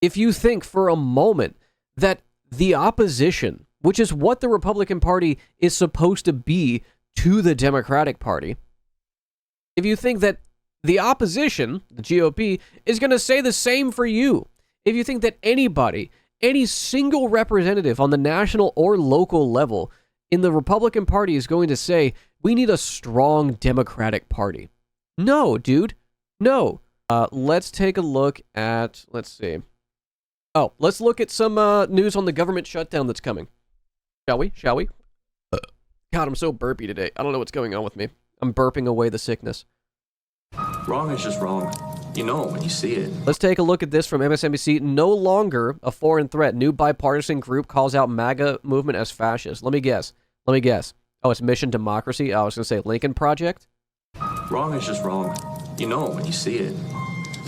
If you think for a moment that the opposition, which is what the Republican Party is supposed to be to the Democratic Party, if you think that the opposition, the GOP, is going to say the same for you, if you think that anybody, any single representative on the national or local level in the Republican Party is going to say, we need a strong Democratic Party. No, dude. No. Let's take a look at, let's see. Oh, let's look at some news on the government shutdown that's coming. Shall we? Shall we? God, I'm so burpy today. I don't know what's going on with me. I'm burping away the sickness. Wrong is just wrong. You know it when you see it. Let's take a look at this from MSNBC. No longer a foreign threat. New bipartisan group calls out MAGA movement as fascist. Let me guess. Oh, it's Mission Democracy? I was going to say Lincoln Project? Wrong is just wrong. You know it when you see it.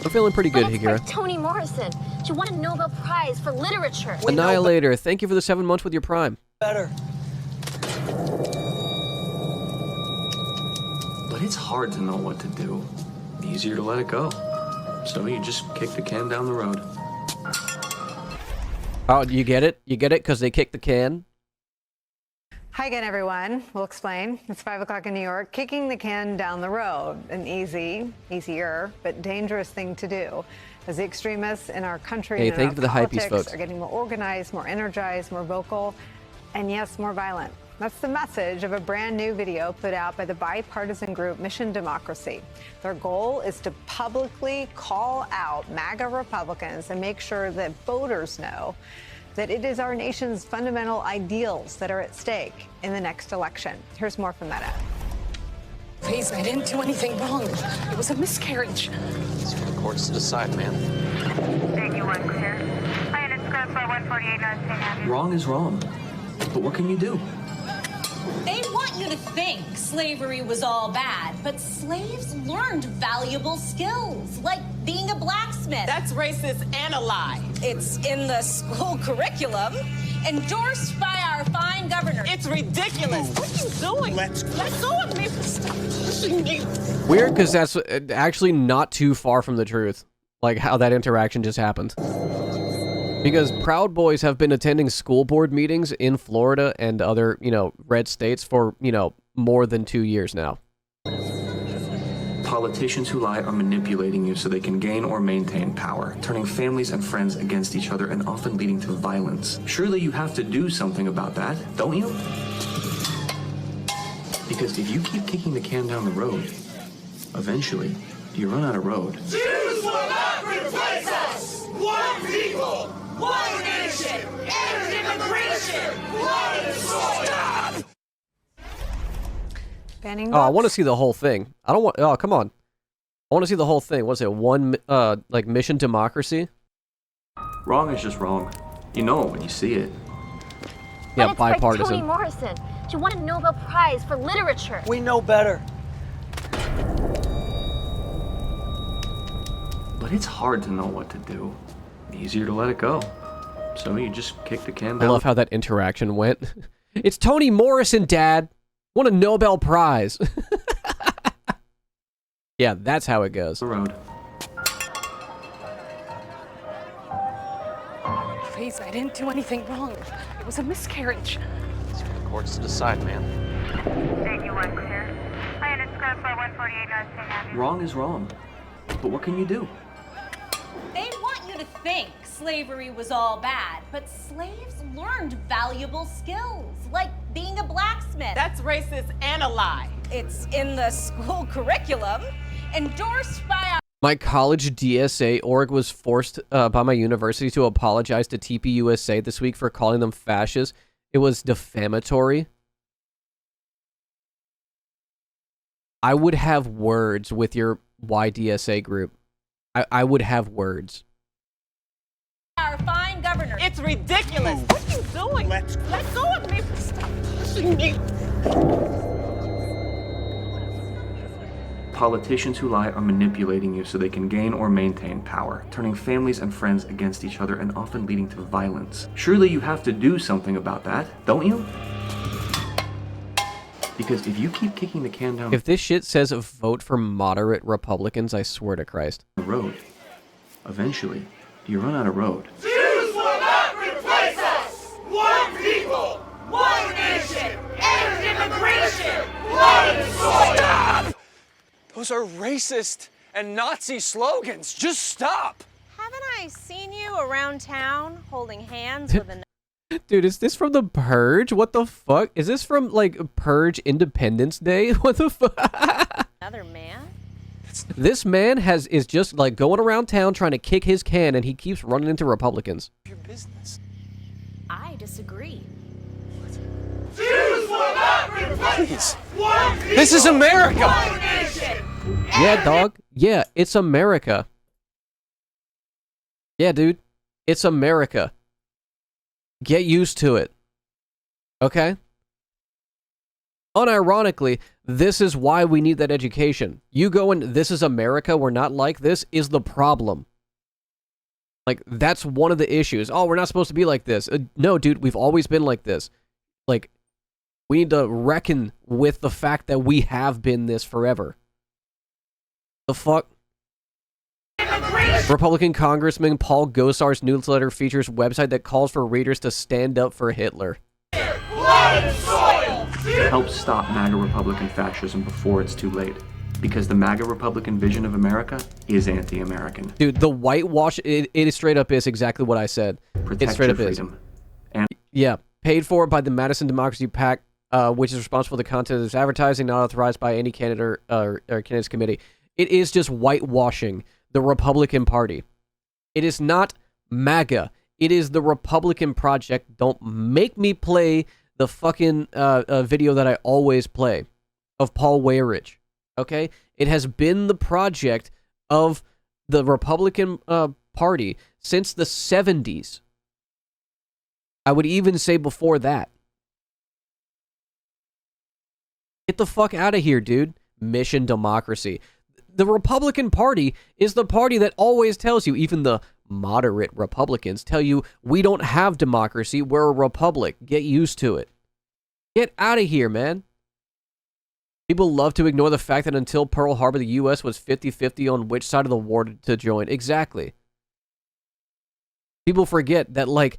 I'm feeling pretty good, Higira. Like Toni Morrison. She won a Nobel Prize for literature. Annihilator, thank you for the 7 months with your Prime. Better. But it's hard to know what to do. Easier to let it go. So you just kick the can down the road. Oh, you get it? You get it? Because they kicked the can? Hi again, everyone. We'll explain. It's 5 o'clock in New York. Kicking the can down the road. An easier, but dangerous thing to do. As the extremists in our country and in our politics are getting more organized, more energized, more vocal, and yes, more violent. That's the message of a brand new video put out by the bipartisan group Mission Democracy. Their goal is to publicly call out MAGA Republicans and make sure that voters know that it is our nation's fundamental ideals that are at stake in the next election. Here's more from that ad. Please, I didn't do anything wrong. It was a miscarriage. It's for the courts to decide, man. Thank you, one clear. Hi, and it's code for 148 North St. Andrews. Wrong is wrong. But what can you do? They want you to think slavery was all bad, but slaves learned valuable skills, like being a blacksmith. That's racist and a lie. It's in the school curriculum, endorsed by our fine governor. It's ridiculous. What are you doing? Let go of me. Stop pushing me. Weird, because that's actually not too far from the truth. Like how that interaction just happened. Because Proud Boys have been attending school board meetings in Florida and other, red states for, more than 2 years now. Politicians who lie are manipulating you so they can gain or maintain power, turning families and friends against each other and often leading to violence. Surely you have to do something about that, don't you? Because if you keep kicking the can down the road, eventually you run out of road. Jews will not replace us! One people! One nation! End immigration! One soil! Banning I want to see the whole thing. I don't want... Oh, come on. I want to see the whole thing. What's it? Mission Democracy? Wrong is just wrong. You know it when you see it. Yeah, but it's bipartisan. Toni Morrison. She won a Nobel Prize for literature. We know better. But it's hard to know what to do. Easier to let it go. So you just kick the can down. I love how that interaction went. It's Toni Morrison, Dad. Won a Nobel Prize. Yeah, that's how it goes. The road. Please, I didn't do anything wrong. It was a miscarriage. It's for the courts to decide, man. Thank you, one clear. Hi, and it's code for 148 North St. Andrews. Wrong is wrong. But what can you do? They want you to think slavery was all bad, but slaves learned valuable skills, like being a blacksmith. That's racist and a lie. It's in the school curriculum, endorsed by our... My college DSA org was forced by my university to apologize to TPUSA this week for calling them fascists. It was defamatory. I would have words with your YDSA group. I would have words. Our fine governor. It's ridiculous. What are you doing? Let go of me. Stop pushing me. Politicians who lie are manipulating you so they can gain or maintain power, turning families and friends against each other and often leading to violence. Surely you have to do something about that, don't you? Because if you keep kicking the can down If this shit says vote for moderate Republicans, I swear to Christ. the road, eventually you run out of road. Jews will not replace us! One people! One nation! And immigration! Blood and soil! Stop! Those are racist and Nazi slogans. Just stop! Haven't I seen you around town holding hands with a... Dude, is this from The Purge? What the fuck? Is this from, like, Purge Independence Day? What the fuck? Another man? This man is just, like, going around town trying to kick his can, and he keeps running into Republicans. Your business. I disagree. Jews will not replace us! One people! This is America! One nation! Yeah, dog. Yeah, it's America. Yeah, dude. It's America. Get used to it. Okay? Unironically, this is why we need that education. You going, this is America, we're not like this, is the problem. Like, that's one of the issues. Oh, we're not supposed to be like this. No, dude, we've always been like this. Like, we need to reckon with the fact that we have been this forever. The fuck? Republican Congressman Paul Gosar's newsletter features a website that calls for readers to stand up for Hitler. Blood and soil! Help stop MAGA Republican fascism before it's too late. Because the MAGA Republican vision of America is anti-American. Dude, the whitewash, it is straight up is exactly what I said. Protect It straight your up is. freedom. And Yeah, paid for by the Madison Democracy PAC, which is responsible for the content of this advertising, not authorized by any candidate or candidates committee. It is just whitewashing the Republican Party. It is not MAGA. It is the Republican Project. Don't make me play the fucking video that I always play of Paul Weyrich. Okay? It has been the project of the Republican Party since the 70s. I would even say before that. Get the fuck out of here, dude. Mission democracy. The Republican Party is the party that always tells you, even the moderate Republicans tell you, we don't have democracy, we're a republic. Get used to it. Get out of here, man. People love to ignore the fact that until Pearl Harbor, the U.S. was 50-50 on which side of the war to join. Exactly. People forget that, like,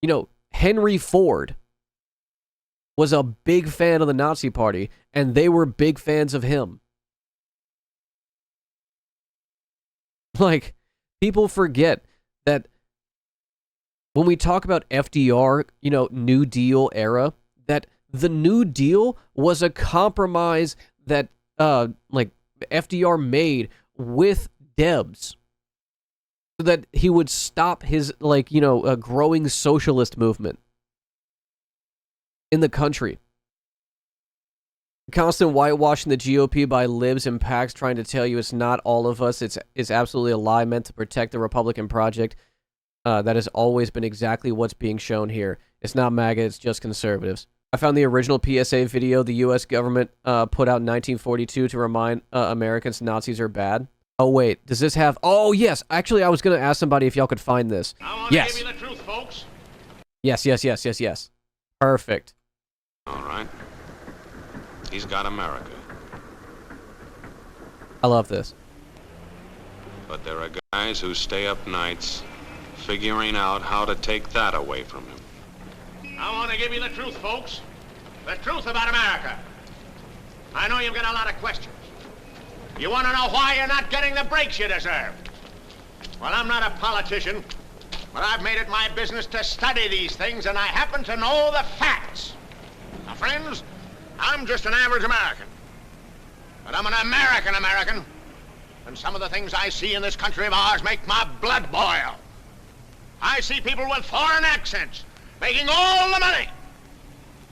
you know, Henry Ford was a big fan of the Nazi Party, and they were big fans of him. Like, people forget that when we talk about FDR, you know, New Deal era, that the New Deal was a compromise that, like, FDR made with Debs so that he would stop his, like, you know, growing socialist movement in the country. Constant whitewashing the GOP by libs and PACs trying to tell you it's not all of us. It's absolutely a lie meant to protect the Republican project. That has always been exactly what's being shown here. It's not MAGA, it's just conservatives. I found the original PSA video the U.S. government put out in 1942 to remind Americans Nazis are bad. Oh, wait. Does this have... Oh, yes. Actually, I was going to ask somebody if y'all could find this. I want to give you the truth, folks. Yes. Perfect. All right. He's got America. I love this. But there are guys who stay up nights figuring out how to take that away from him. I want to give you the truth, folks. The truth about America. I know you've got a lot of questions. You want to know why you're not getting the breaks you deserve. Well, I'm not a politician, but I've made it my business to study these things, and I happen to know the facts. Now, friends, I'm just an average American. But I'm an American, and some of the things I see in this country of ours make my blood boil. I see people with foreign accents making all the money.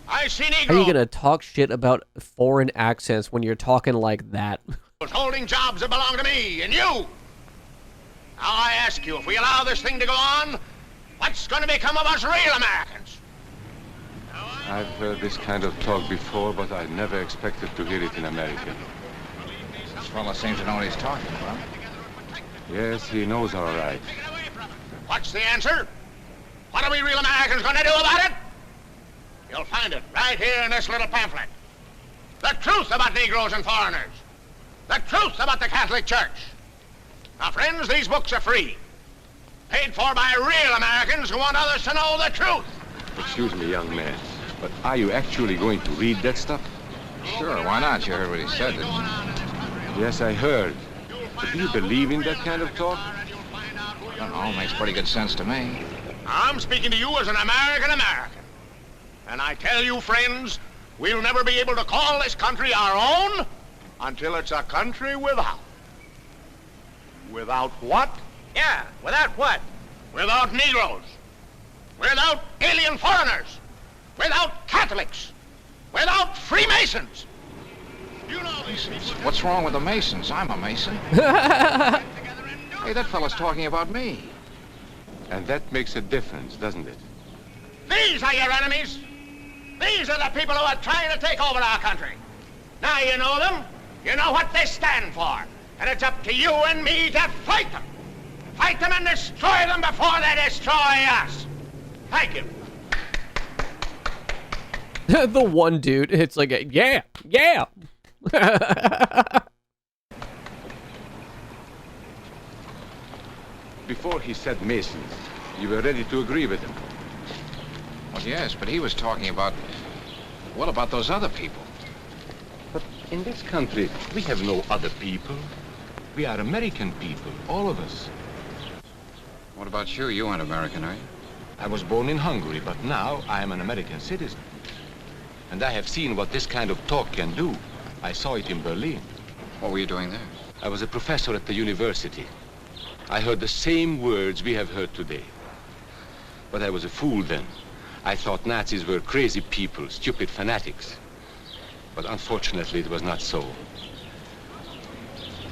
I see Negroes... How are you going to talk shit about foreign accents when you're talking like that? ...holding jobs that belong to me and you. Now I ask you, if we allow this thing to go on, what's going to become of us real Americans? I've heard this kind of talk before, but I never expected to hear it in America. This fellow seems to know what he's talking about. Yes, he knows all right. What's the answer? What are we real Americans going to do about it? You'll find it right here in this little pamphlet. The truth about Negroes and foreigners. The truth about the Catholic Church. Now, friends, these books are free. Paid for by real Americans who want others to know the truth. Excuse me, young man, but are you actually going to read that stuff? Sure, why not? You heard what he said, didn't you? Yes, I heard. But do you believe in that kind of talk? I don't know, makes pretty good sense to me. I'm speaking to you as an American. And I tell you, friends, we'll never be able to call this country our own until it's a country without. Without what? Yeah, without what? Without Negroes. Without alien foreigners. Without Catholics. Without Freemasons. You know these people. What's wrong with the Masons? I'm a Mason. Hey, that fella's talking about me. And that makes a difference, doesn't it? These are your enemies. These are the people who are trying to take over our country. Now you know them. You know what they stand for. And it's up to you and me to fight them. Fight them and destroy them before they destroy us. Thank you. The one dude, it's like, yeah. Before he said Masons, you were ready to agree with him. Well, yes, but he was talking about... What about those other people? But in this country, we have no other people. We are American people, all of us. What about you? You aren't American, are you? I was born in Hungary, but now I am an American citizen. And I have seen what this kind of talk can do. I saw it in Berlin. What were you doing there? I was a professor at the university. I heard the same words we have heard today. But I was a fool then. I thought Nazis were crazy people, stupid fanatics. But unfortunately, it was not so.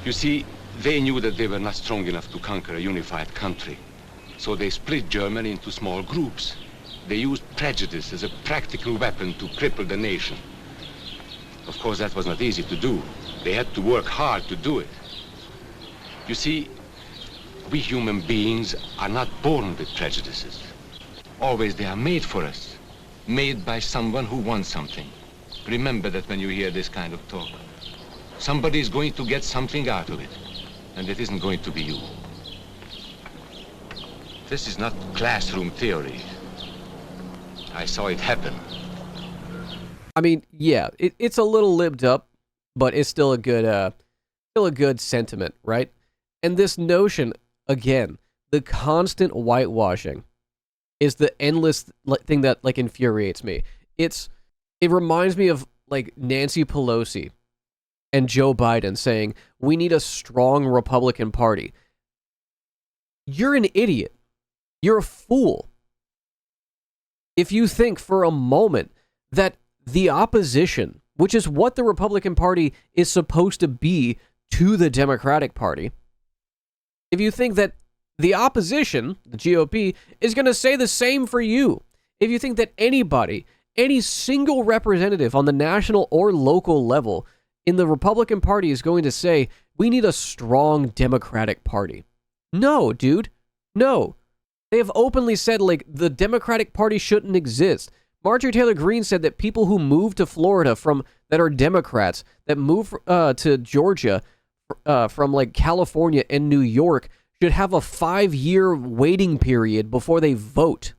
You see, they knew that they were not strong enough to conquer a unified country. So they split Germany into small groups. They used prejudice as a practical weapon to cripple the nation. Of course, that was not easy to do. They had to work hard to do it. You see, we human beings are not born with prejudices. Always they are made for us, made by someone who wants something. Remember that when you hear this kind of talk. Somebody is going to get something out of it, and it isn't going to be you. This is not classroom theory. I saw it happen. I mean, yeah, it's a little libbed up, but it's still a good sentiment, right? And this notion, again, the constant whitewashing is the endless thing that like infuriates me. It reminds me of like Nancy Pelosi and Joe Biden saying, we need a strong Republican Party. You're an idiot. You're a fool. If you think for a moment that the opposition, which is what the Republican Party is supposed to be to the Democratic Party, if you think that the opposition, the GOP, is going to say the same for you, if you think that anybody, any single representative on the national or local level in the Republican Party is going to say, we need a strong Democratic Party. No, dude. No. They have openly said, like, the Democratic Party shouldn't exist. Marjorie Taylor Greene said that people who move to Florida that are Democrats, that move to Georgia from, like, California and New York should have a 5-year waiting period before they vote.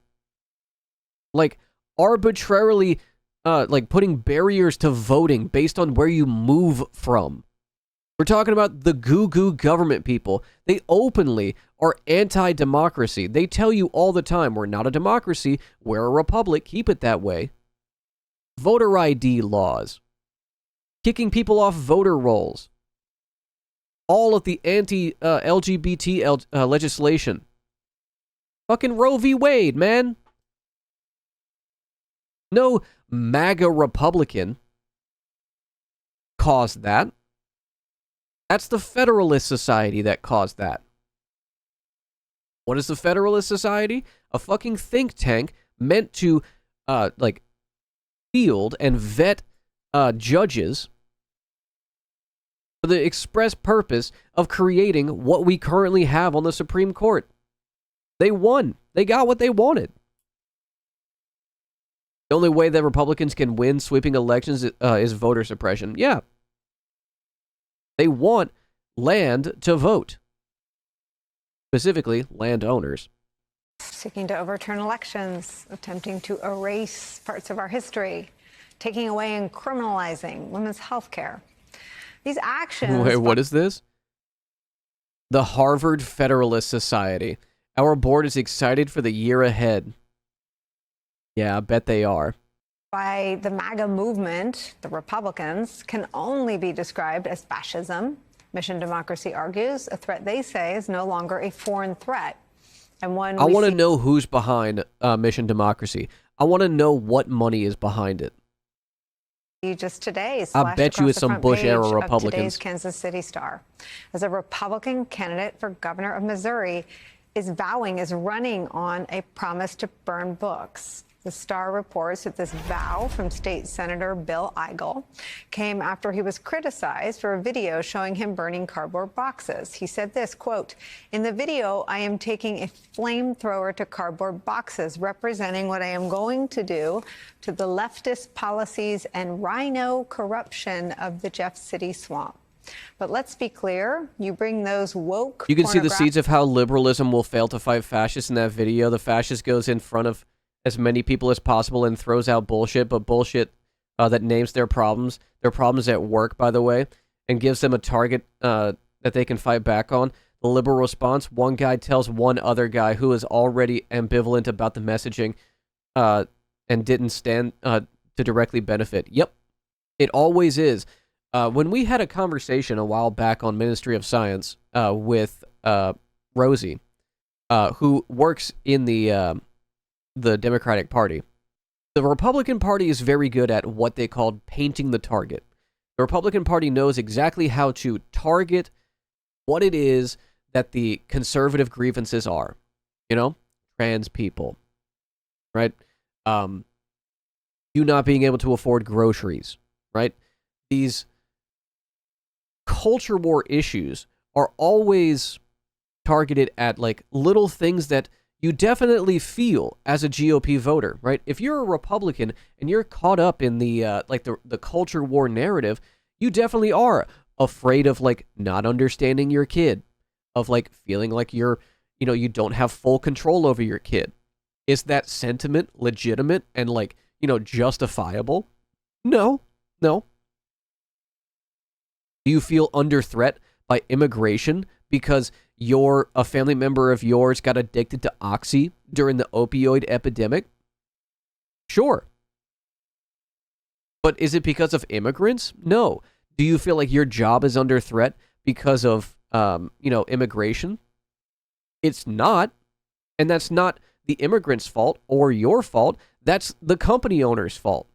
Like, arbitrarily, like, putting barriers to voting based on where you move from. We're talking about the goo-goo government people. They openly are anti-democracy. They tell you all the time, we're not a democracy, we're a republic, keep it that way. Voter ID laws. Kicking people off voter rolls. All of the anti-LGBT legislation. Fucking Roe v. Wade, man. No MAGA Republican caused that. That's the Federalist Society that caused that. What is the Federalist Society? A fucking think tank meant to, like, field and vet judges for the express purpose of creating what we currently have on the Supreme Court. They won. They got what they wanted. The only way that Republicans can win sweeping elections is voter suppression. Yeah. They want land to vote. specifically landowners. Seeking to overturn elections, attempting to erase parts of our history, taking away and criminalizing women's health care. These actions... Wait, what is this? The Harvard Federalist Society. Our board is excited for the year ahead. Yeah, I bet they are. By the MAGA movement, the Republicans, can only be described as fascism. Mission Democracy argues a threat they say is no longer a foreign threat. And one I want to know who's behind Mission Democracy. I want to know what money is behind it. Just today, I bet you it's some Bush-era Republicans. Today's Kansas City Star, as a Republican candidate for governor of Missouri is running on a promise to burn books. The Star reports that this vow from State Senator Bill Eigel came after he was criticized for a video showing him burning cardboard boxes. He said this, quote, "In the video, I am taking a flamethrower to cardboard boxes, representing what I am going to do to the leftist policies and rhino corruption of the Jeff City swamp." But let's be clear, you bring those woke... You can see the seeds of how liberalism will fail to fight fascists in that video. The fascist goes in front of as many people as possible and throws out bullshit, but bullshit that names their problems at work, by the way, and gives them a target that they can fight back on. The liberal response, one guy tells one other guy who is already ambivalent about the messaging and didn't stand to directly benefit. Yep, it always is. When we had a conversation a while back on Ministry of Science with Rosie, who works in the Democratic Party, the Republican Party is very good at what they call painting the target. The Republican Party knows exactly how to target what it is that the conservative grievances are. You know, trans people, right? You not being able to afford groceries, right? These culture war issues are always targeted at like little things that you definitely feel as a GOP voter, right? If you're a Republican and you're caught up in the the culture war narrative, you definitely are afraid of like not understanding your kid, of like feeling like you don't have full control over your kid. Is that sentiment legitimate and like, justifiable? No. Do you feel under threat by immigration because a family member of yours got addicted to Oxy during the opioid epidemic? Sure. But is it because of immigrants? No. Do you feel like your job is under threat because of, immigration? It's not. And that's not the immigrant's fault or your fault. That's the company owner's fault.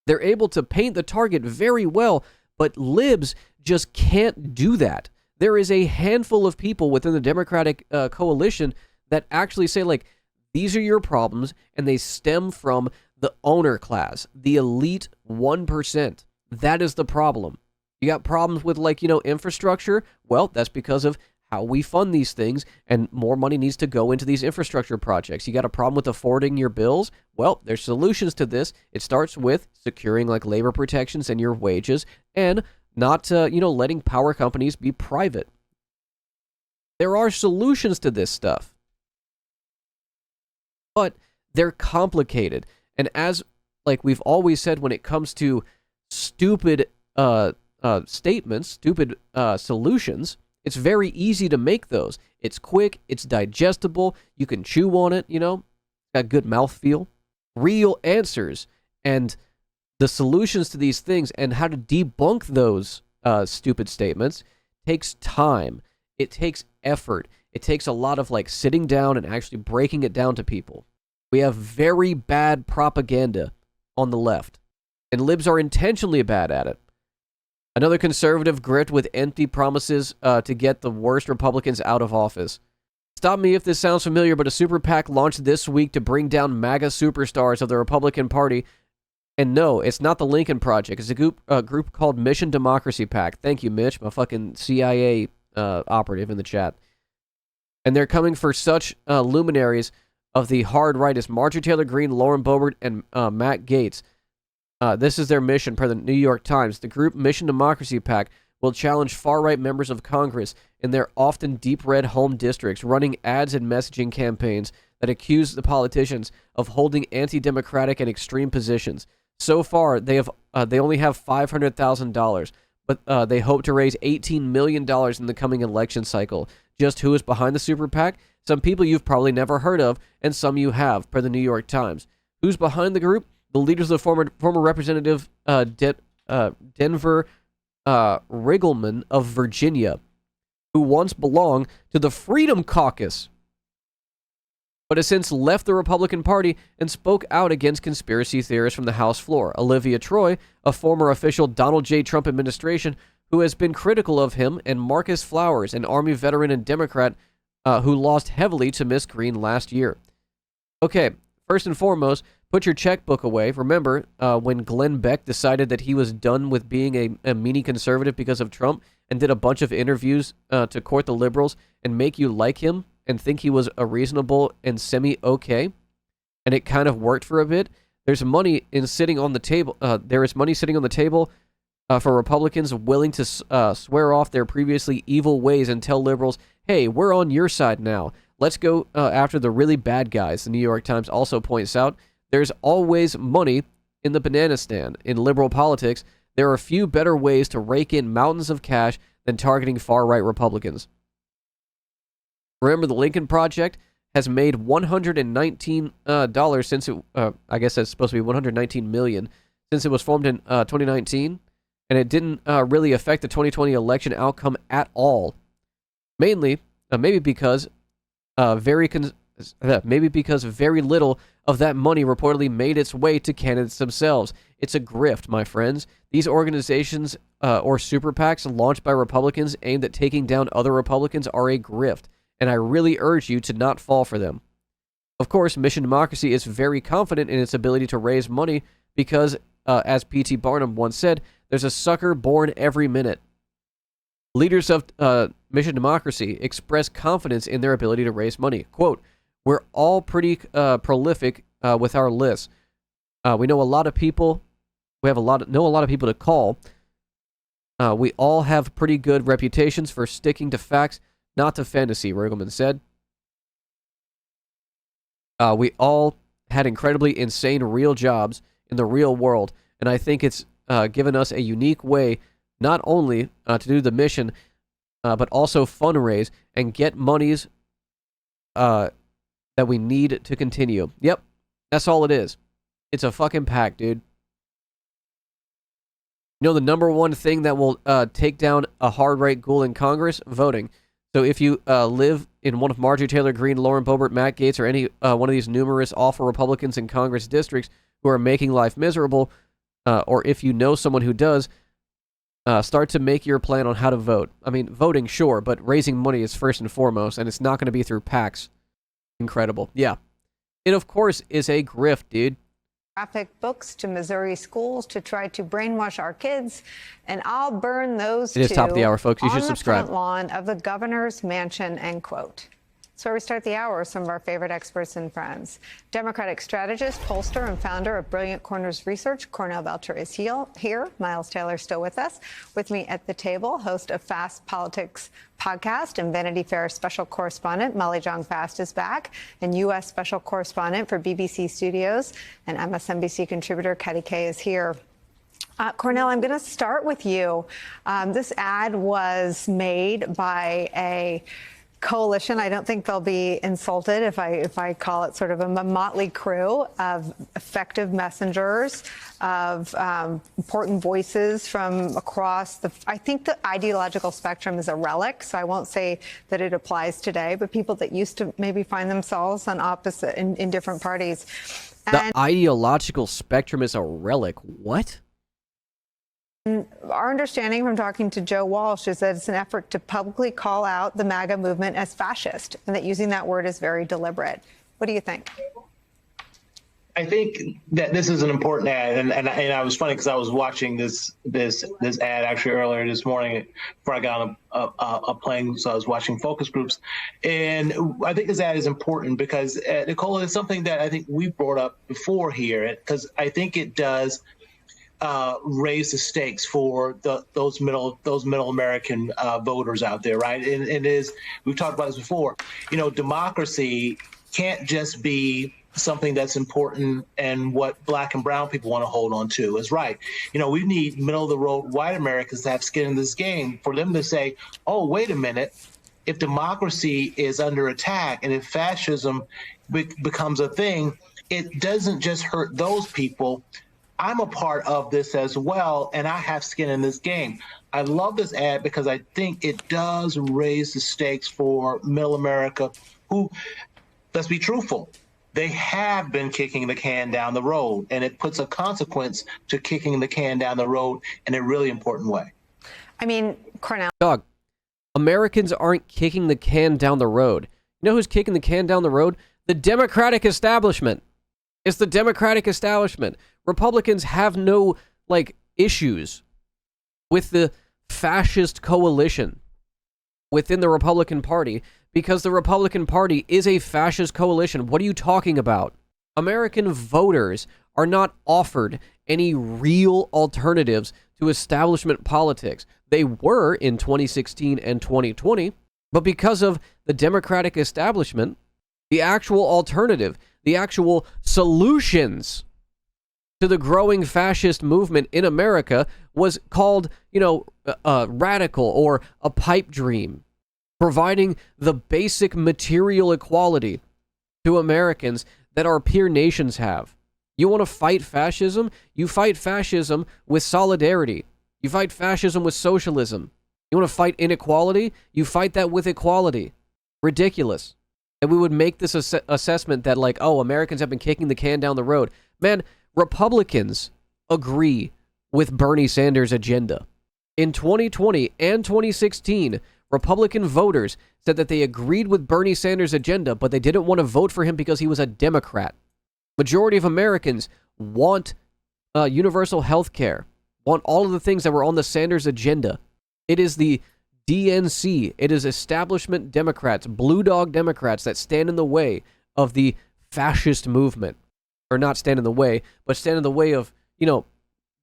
They're able to paint the target very well, but libs just can't do that. There is a handful of people within the Democratic coalition that actually say, like, these are your problems, and they stem from the owner class, the elite 1%. That is the problem. You got problems with, infrastructure? Well, that's because of how we fund these things, and more money needs to go into these infrastructure projects. You got a problem with affording your bills? Well, there's solutions to this. It starts with securing, labor protections and your wages, and not, letting power companies be private. There are solutions to this stuff. But they're complicated. And as, we've always said when it comes to stupid statements, stupid solutions, it's very easy to make those. It's quick, it's digestible, you can chew on it, got good mouthfeel. Real answers and the solutions to these things and how to debunk those stupid statements takes time. It takes effort. It takes a lot of sitting down and actually breaking it down to people. We have very bad propaganda on the left, and libs are intentionally bad at it. Another conservative grift with empty promises to get the worst Republicans out of office. Stop me if this sounds familiar, but a super PAC launched this week to bring down MAGA superstars of the Republican Party. And no, it's not the Lincoln Project. It's a group called Mission Democracy PAC. Thank you, Mitch, my fucking CIA operative in the chat. And they're coming for such luminaries of the hard right as Marjorie Taylor Greene, Lauren Boebert, and Matt Gaetz. This is their mission per the New York Times. The group Mission Democracy PAC will challenge far-right members of Congress in their often deep red home districts, running ads and messaging campaigns that accuse the politicians of holding anti-democratic and extreme positions. So far, they only have $500,000, but they hope to raise $18 million in the coming election cycle. Just who is behind the super PAC? Some people you've probably never heard of, and some you have, per the New York Times. Who's behind the group? The leaders of the former Representative Denver Riggleman of Virginia, who once belonged to the Freedom Caucus, but has since left the Republican Party and spoke out against conspiracy theorists from the House floor. Olivia Troy, a former official Donald J. Trump administration, who has been critical of him, and Marcus Flowers, an Army veteran and Democrat who lost heavily to Miss Green last year. Okay, first and foremost, put your checkbook away. Remember when Glenn Beck decided that he was done with being a meanie conservative because of Trump and did a bunch of interviews to court the liberals and make you like him and think he was a reasonable and semi-okay, and it kind of worked for a bit? There's money sitting on the table. There is money sitting on the table for Republicans willing to swear off their previously evil ways and tell liberals, hey, we're on your side now. Let's go after the really bad guys. The New York Times also points out there's always money in the banana stand. In liberal politics, there are few better ways to rake in mountains of cash than targeting far-right Republicans. Remember, the Lincoln Project has made $119 since it, I guess that's supposed to be $119 million, since it was formed in 2019, and it didn't really affect the 2020 election outcome at all. Mainly, maybe because very little of that money reportedly made its way to candidates themselves. It's a grift, my friends. These organizations or super PACs launched by Republicans aimed at taking down other Republicans are a grift, and I really urge you to not fall for them. Of course, Mission Democracy is very confident in its ability to raise money because, as P.T. Barnum once said, there's a sucker born every minute. Leaders of Mission Democracy express confidence in their ability to raise money. Quote, we're all pretty prolific with our lists. We know a lot of people. We have know a lot of people to call. We all have pretty good reputations for sticking to facts, not to fantasy, Riggleman said. We all had incredibly insane real jobs in the real world, and I think it's given us a unique way not only to do the mission, but also fundraise and get monies that we need to continue. Yep, that's all it is. It's a fucking PAC, dude. You know the number one thing that will take down a hard-right ghoul in Congress? Voting. So if you live in one of Marjorie Taylor Greene, Lauren Boebert, Matt Gaetz, or any one of these numerous awful Republicans in Congress districts who are making life miserable, or if you know someone who does, start to make your plan on how to vote. I mean, voting, sure, but raising money is first and foremost, and it's not going to be through PACs. Incredible. Yeah. It, of course, is a grift, dude. Graphic books to Missouri schools to try to brainwash our kids, and I'll burn those It is top of the hour, folks. You should subscribe. On the front lawn of the governor's mansion, end quote. So we start the hour with some of our favorite experts and friends. Democratic strategist, pollster, and founder of Brilliant Corners Research, Cornell Belcher is here. Miles Taylor still with us. With me at the table, host of Fast Politics podcast and Vanity Fair special correspondent Molly Jong Fast is back, and U.S. special correspondent for BBC Studios and MSNBC contributor Katty Kay is here. Cornell, I'm going to start with you. This ad was made by a coalition. I don't think they'll be insulted if I call it sort of a motley crew of effective messengers, of important voices from across I think the ideological spectrum is a relic, so I won't say that it applies today, but people that used to maybe find themselves on opposite in different parties. The ideological spectrum is a relic. What? Our understanding from talking to Joe Walsh is that it's an effort to publicly call out the MAGA movement as fascist, and that using that word is very deliberate. What do you think? I think that this is an important ad, and I was funny because I was watching this ad actually earlier this morning before I got on a plane, so I was watching focus groups, and I think this ad is important because Nicole, is something that I think we brought up before here, because I think it does raise the stakes for those middle American voters out there, right? And it is, we've talked about this before. Democracy can't just be something that's important and what Black and brown people want to hold on to is right. We need middle of the road white Americans to have skin in this game, for them to say, oh, wait a minute, if democracy is under attack and if fascism becomes a thing, it doesn't just hurt those people. I'm a part of this as well, and I have skin in this game. I love this ad because I think it does raise the stakes for middle America who, let's be truthful, they have been kicking the can down the road, and it puts a consequence to kicking the can down the road in a really important way. I mean, Cornell. Dog, Americans aren't kicking the can down the road. You know who's kicking the can down the road? The Democratic establishment. It's the Democratic establishment. Republicans have no, issues with the fascist coalition within the Republican Party, because the Republican Party is a fascist coalition. What are you talking about? American voters are not offered any real alternatives to establishment politics. They were in 2016 and 2020, but because of the Democratic establishment, the actual alternative, the actual solutions to the growing fascist movement in America was called, radical or a pipe dream, providing the basic material equality to Americans that our peer nations have. You want to fight fascism? You fight fascism with solidarity. You fight fascism with socialism. You want to fight inequality? You fight that with equality. Ridiculous. And we would make this assessment that Americans have been kicking the can down the road. Man, Republicans agree with Bernie Sanders' agenda. In 2020 and 2016, Republican voters said that they agreed with Bernie Sanders' agenda, but they didn't want to vote for him because he was a Democrat. Majority of Americans want universal health care, want all of the things that were on the Sanders agenda. It is the DNC, it is establishment Democrats, blue dog Democrats that stand in the way of the fascist movement. Or not stand in the way, but stand in the way of,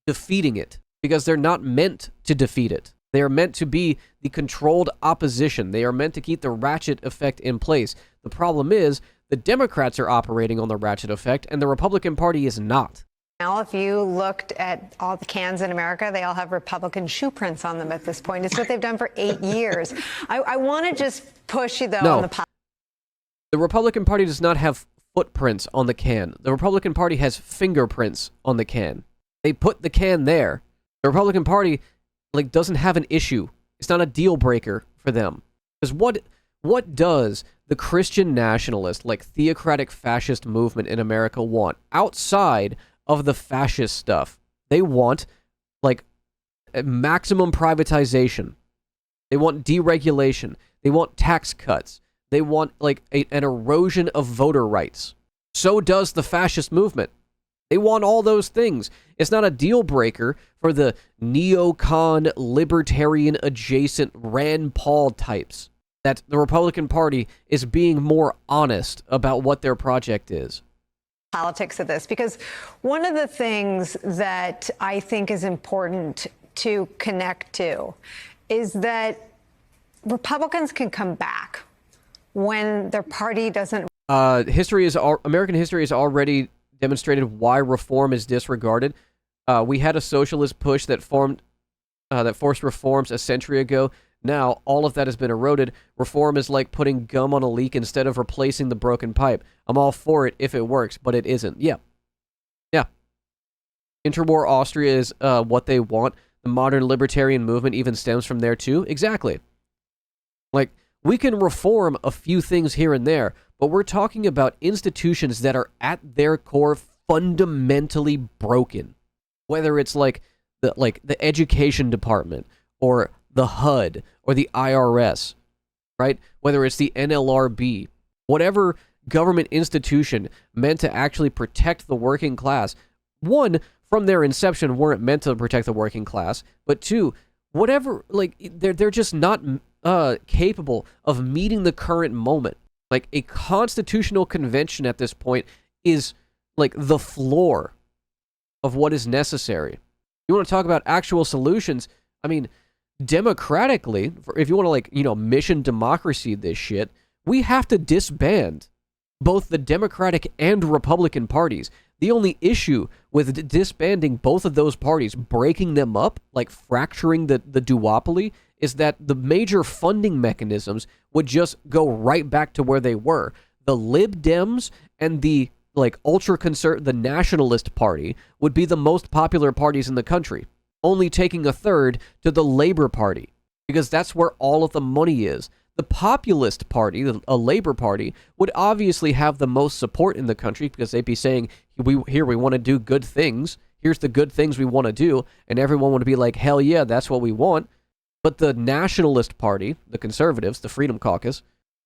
defeating it. Because they're not meant to defeat it. They are meant to be the controlled opposition. They are meant to keep the ratchet effect in place. The problem is, the Democrats are operating on the ratchet effect, and the Republican Party is not. Now, if you looked at all the cans in America, they all have Republican shoe prints on them at this point. It's what they've done for 8 years. I want to just push you, though, on the... The Republican Party does not have footprints on the can. The Republican Party has fingerprints on the can. They put the can there. The Republican Party doesn't have an issue. It's not a deal breaker for them. Because what does the Christian nationalist, theocratic fascist movement in America want outside of the fascist stuff? They want maximum privatization. They want deregulation. They want tax cuts. They want an erosion of voter rights. So does the fascist movement. They want all those things. It's not a deal breaker for the neocon, libertarian adjacent Rand Paul types that the Republican Party is being more honest about what their project is. Politics of this, because one of the things that I think is important to connect to is that Republicans can come back when their party doesn't. American history has already demonstrated why reform is disregarded. We had a socialist push that forced reforms a century ago. Now, all of that has been eroded. Reform is like putting gum on a leak instead of replacing the broken pipe. I'm all for it if it works, but it isn't. Yeah. Interwar Austria is what they want. The modern libertarian movement even stems from there too. Exactly. We can reform a few things here and there, but we're talking about institutions that are at their core fundamentally broken. Whether it's the education department or the HUD or the IRS, right? Whether it's the NLRB, whatever government institution meant to actually protect the working class. One, from their inception, weren't meant to protect the working class, but two, whatever, they're just not capable of meeting the current moment. A constitutional convention at this point is the floor of what is necessary. You want to talk about actual solutions? I mean, democratically, if you want to, like, you know, mission democracy this shit, we have to disband both the Democratic and Republican parties. The only issue with disbanding both of those parties, breaking them up, like fracturing the duopoly, is that the major funding mechanisms would just go right back to where they were. The Lib Dems and the the Nationalist Party would be the most popular parties in the country, only taking a third to the Labor Party, because that's where all of the money is. The Populist Party, a Labor Party, would obviously have the most support in the country because they'd be saying, we want to do good things. Here's the good things we want to do. And everyone would be like, hell yeah, that's what we want. But the Nationalist Party, the Conservatives, the Freedom Caucus,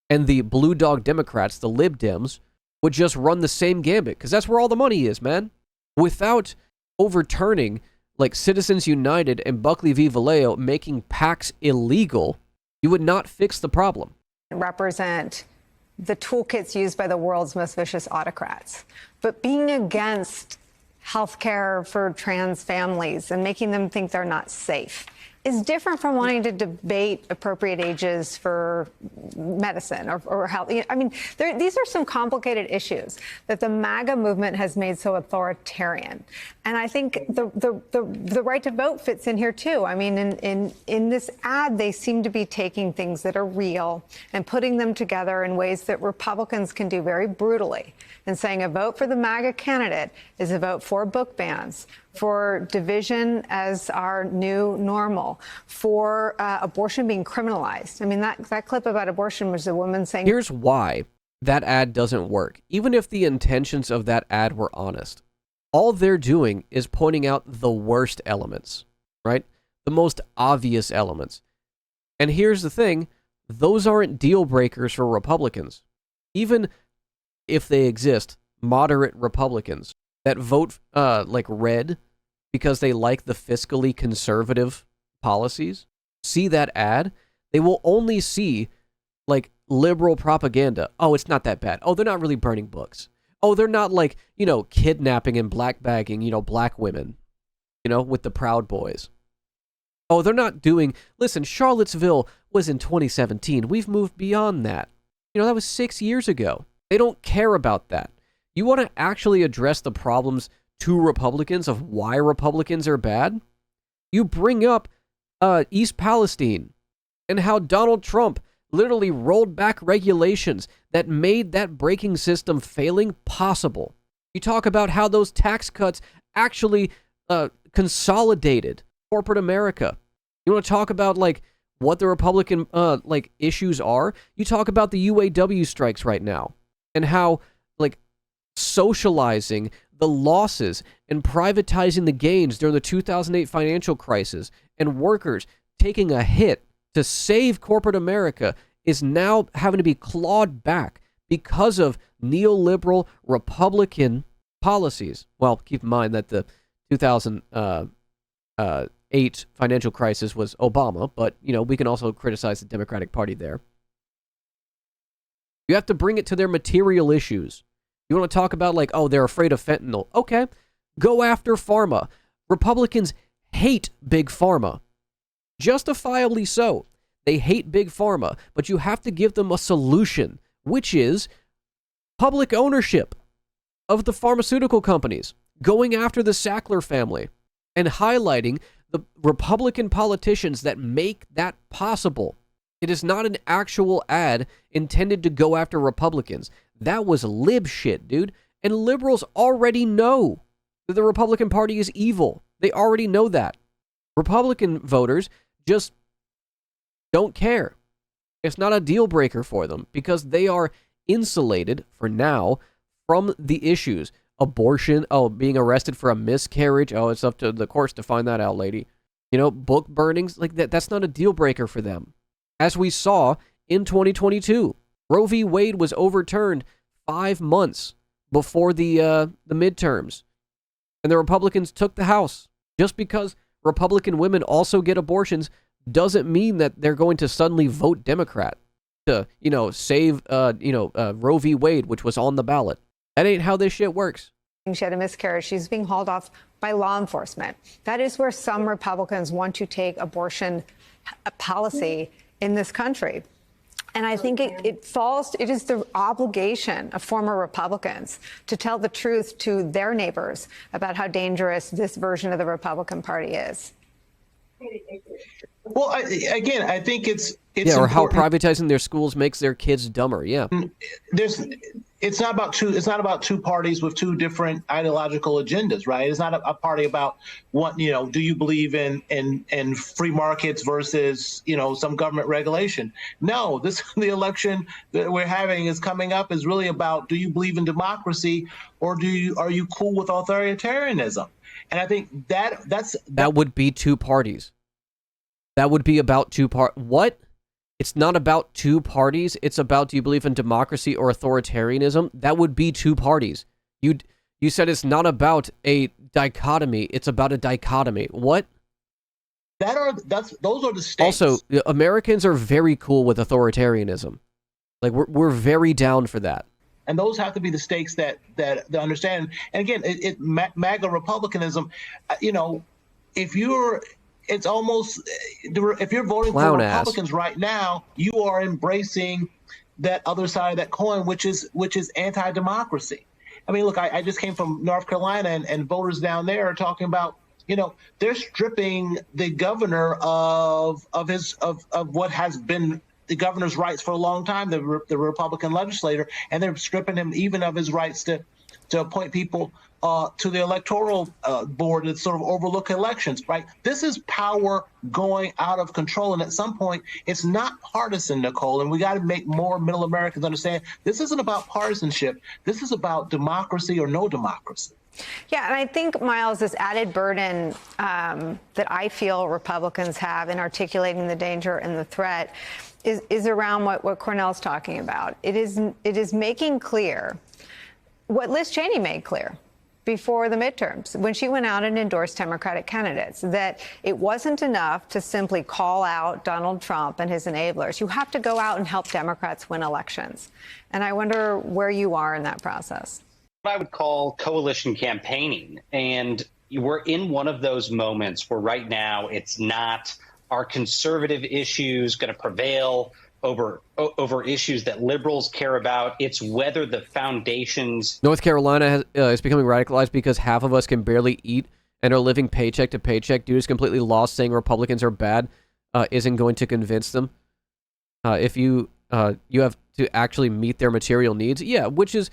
and the Blue Dog Democrats, the Lib Dems, would just run the same gambit because that's where all the money is, man. Without overturning like Citizens United and Buckley v. Vallejo making PACs illegal, you would not fix the problem. Represent the toolkits used by the world's most vicious autocrats. But being against healthcare for trans families and making them think they're not safe is different from wanting to debate appropriate ages for medicine or health. I mean, these are some complicated issues that the MAGA movement has made so authoritarian. And I think the right to vote fits in here too. I mean, in this ad, they seem to be taking things that are real and putting them together in ways that Republicans can do very brutally, and saying a vote for the MAGA candidate is a vote for book bans, for division as our new normal, for abortion being criminalized. I mean, that clip about abortion was a woman saying... Here's why that ad doesn't work. Even if the intentions of that ad were honest, all they're doing is pointing out the worst elements, right? The most obvious elements. And here's the thing, those aren't deal breakers for Republicans. Even if they exist, moderate Republicans that vote like red because they like the fiscally conservative policies, see that ad, they will only see like liberal propaganda. Oh, it's not that bad. Oh, they're not really burning books. Oh, they're not like, you know, kidnapping and blackbagging, you know, black women, you know, with the Proud Boys. Oh, they're not doing, listen, Charlottesville was in 2017. We've moved beyond that. You know, that was 6 years ago. They don't care about that. You want to actually address the problems to Republicans of why Republicans are bad? You bring up East Palestine and how Donald Trump literally rolled back regulations that made that braking system failing possible. You talk about how those tax cuts actually consolidated corporate America. You want to talk about like what the Republican like issues are? You talk about the UAW strikes right now and how like socializing the losses and privatizing the gains during the 2008 financial crisis and workers taking a hit to save corporate America is now having to be clawed back because of neoliberal Republican policies. Well, keep in mind that the 2008 financial crisis was Obama, but, you know, we can also criticize the Democratic Party there. You have to bring it to their material issues. You want to talk about like, oh, they're afraid of fentanyl. Okay, go after pharma. Republicans hate big pharma. Justifiably so. They hate big pharma, but you have to give them a solution, which is public ownership of the pharmaceutical companies, going after the Sackler family, and highlighting the Republican politicians that make that possible. It is not an actual ad intended to go after Republicans. That was lib shit, dude. And liberals already know that the Republican Party is evil. They already know that. Republican voters just don't care. It's not a deal breaker for them because they are insulated for now from the issues. Abortion, oh, being arrested for a miscarriage, oh, it's up to the courts to find that out, lady. You know, book burnings, like that's not a deal breaker for them. As we saw in 2022, Roe v. Wade was overturned 5 months before the midterms, and the Republicans took the House. Just because Republican women also get abortions doesn't mean that they're going to suddenly vote Democrat to, you know, save, Roe v. Wade, which was on the ballot. That ain't how this shit works. She had a miscarriage. She's being hauled off by law enforcement. That is where some Republicans want to take abortion policy in this country. And I think it is the obligation of former Republicans to tell the truth to their neighbors about how dangerous this version of the Republican Party is. Well, I think it's or how important. privatizing their schools makes their kids dumber. Yeah. It's not about two parties with two different ideological agendas, right? It's not a party about what, do you believe in free markets versus, some government regulation? No, the election that we're having is coming up is really about, do you believe in democracy or are you cool with authoritarianism? And I think that would be two parties. That would be about what? It's not about two parties. It's about, do you believe in democracy or authoritarianism? That would be two parties. You said it's not about a dichotomy. It's about a dichotomy. What? Those are the stakes. Also, Americans are very cool with authoritarianism. Like we're very down for that. And those have to be the stakes that they understand. And again, MAGA Republicanism, it's almost, if you're voting for Republicans right now, you are embracing that other side of that coin, which is anti-democracy. I mean, look, I just came from North Carolina, and voters down there are talking about, they're stripping the governor of what has been the governor's rights for a long time, the Republican legislator, and they're stripping him even of his rights to appoint people to the electoral board that sort of overlook elections, right? This is power going out of control. And at some point, it's not partisan, Nicole. And we got to make more middle Americans understand this isn't about partisanship. This is about democracy or no democracy. Yeah, and I think, Miles, this added burden that I feel Republicans have in articulating the danger and the threat is around what Cornell's talking about. It is making clear what Liz Cheney made clear before the midterms when she went out and endorsed Democratic candidates, that it wasn't enough to simply call out Donald Trump and his enablers. You have to go out and help Democrats win elections. And I wonder where you are in that process. What I would call coalition campaigning. And we're in one of those moments where right now it's not are conservative issues going to prevail over issues that liberals care about. It's whether the foundations. North Carolina is becoming radicalized because half of us can barely eat and are living paycheck to paycheck. Dude is completely lost. Saying Republicans are bad isn't going to convince them. If you have to actually meet their material needs, which is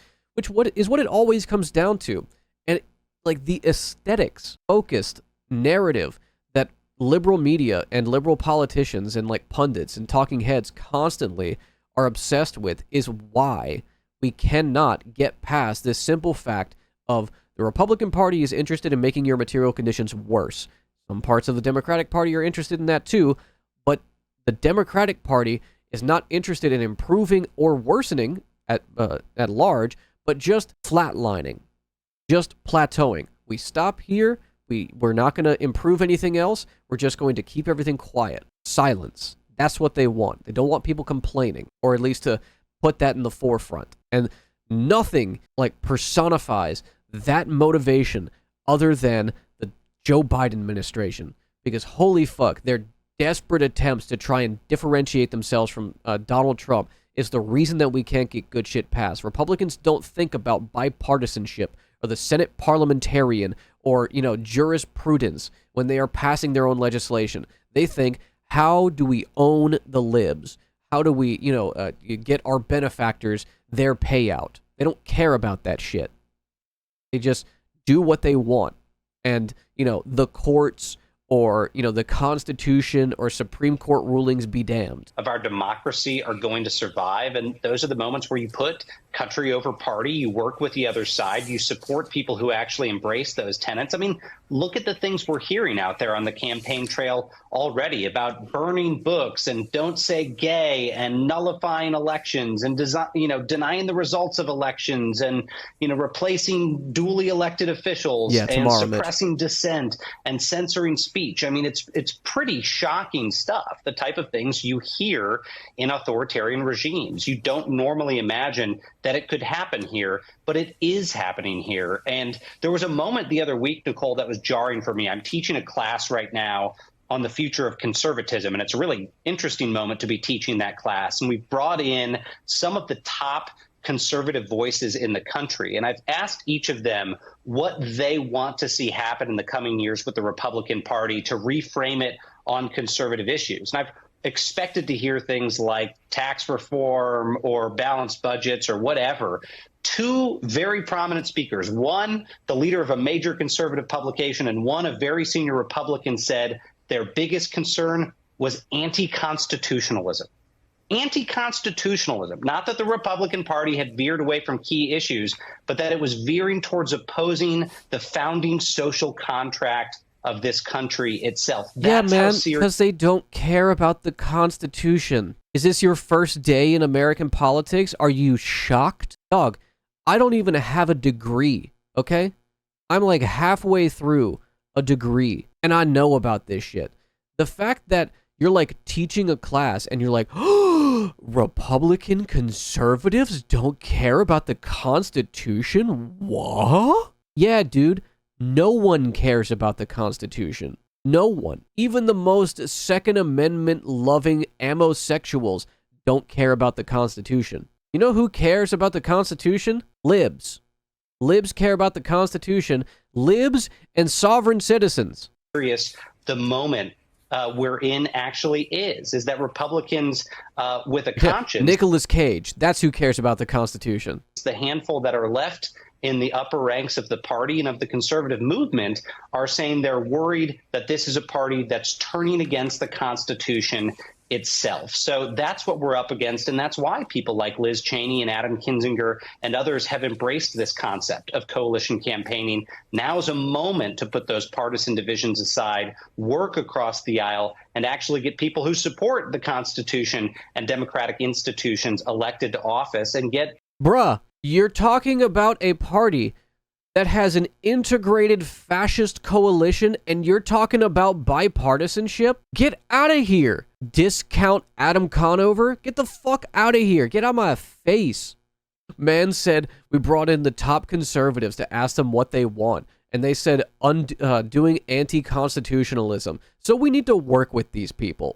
what it always comes down to, and like the aesthetics focused narrative that liberal media and liberal politicians and like pundits and talking heads constantly are obsessed with is why we cannot get past this simple fact of the Republican Party is interested in making your material conditions worse. Some parts of the Democratic Party are interested in that too, but the Democratic Party is not interested in improving or worsening at large, but just flatlining, just plateauing. We stop here. We're not going to improve anything else. We're just going to keep everything quiet. Silence. That's what they want. They don't want people complaining, or at least to put that in the forefront. And nothing like personifies that motivation other than the Joe Biden administration. Because holy fuck, their desperate attempts to try and differentiate themselves from Donald Trump is the reason that we can't get good shit passed. Republicans don't think about bipartisanship or the Senate parliamentarian or, jurisprudence when they are passing their own legislation. They think, how do we own the libs? How do we, get our benefactors their payout? They don't care about that shit. They just do what they want. And, the courts or, the Constitution or Supreme Court rulings be damned. Of our democracy are going to survive. And those are the moments where you put country over party, you work with the other side, you support people who actually embrace those tenets. I mean, look at the things we're hearing out there on the campaign trail already about burning books and don't say gay and nullifying elections and denying the results of elections and, replacing duly elected officials and suppressing dissent and censoring speech. I mean, it's pretty shocking stuff, the type of things you hear in authoritarian regimes. You don't normally imagine that it could happen here, but it is happening here. And there was a moment the other week, Nicole, that was jarring for me. I'm teaching a class right now on the future of conservatism, and it's a really interesting moment to be teaching that class. And we've brought in some of the top conservative voices in the country. And I've asked each of them what they want to see happen in the coming years with the Republican Party to reframe it on conservative issues. And I've expected to hear things like tax reform or balanced budgets or whatever. Two very prominent speakers, one, the leader of a major conservative publication, and one, a very senior Republican, said their biggest concern was anti-constitutionalism. Anti-constitutionalism, not that the Republican Party had veered away from key issues, but that it was veering towards opposing the founding social contract of this country itself. That's yeah, man, because they don't care about the Constitution. Is this your first day in American politics? Are you shocked? Dog, I don't even have a degree, okay? I'm like halfway through a degree, and I know about this shit. The fact that you're like teaching a class and you're like, oh, Republican conservatives don't care about the Constitution? What? Yeah, dude, no one cares about the Constitution. No one. Even the most Second Amendment loving amosexuals don't care about the Constitution. You know who cares about the Constitution? Libs. Libs care about the Constitution. Libs and sovereign citizens. The moment we're in actually is that Republicans with a conscience. Nicolas Cage, that's who cares about the Constitution. The handful that are left in the upper ranks of the party and of the conservative movement are saying they're worried that this is a party that's turning against the Constitution itself. So that's what we're up against, and that's why people like Liz Cheney and Adam Kinzinger and others have embraced this concept of coalition campaigning. Now is a moment to put those partisan divisions aside, work across the aisle, and actually get people who support the Constitution and democratic institutions elected to office and get... Bruh, you're talking about a party that has an integrated fascist coalition, and you're talking about bipartisanship? Get out of here. Discount Adam Conover? Get the fuck out of here. Get out of my face. Man said we brought in the top conservatives to ask them what they want, and they said doing anti-constitutionalism. So we need to work with these people.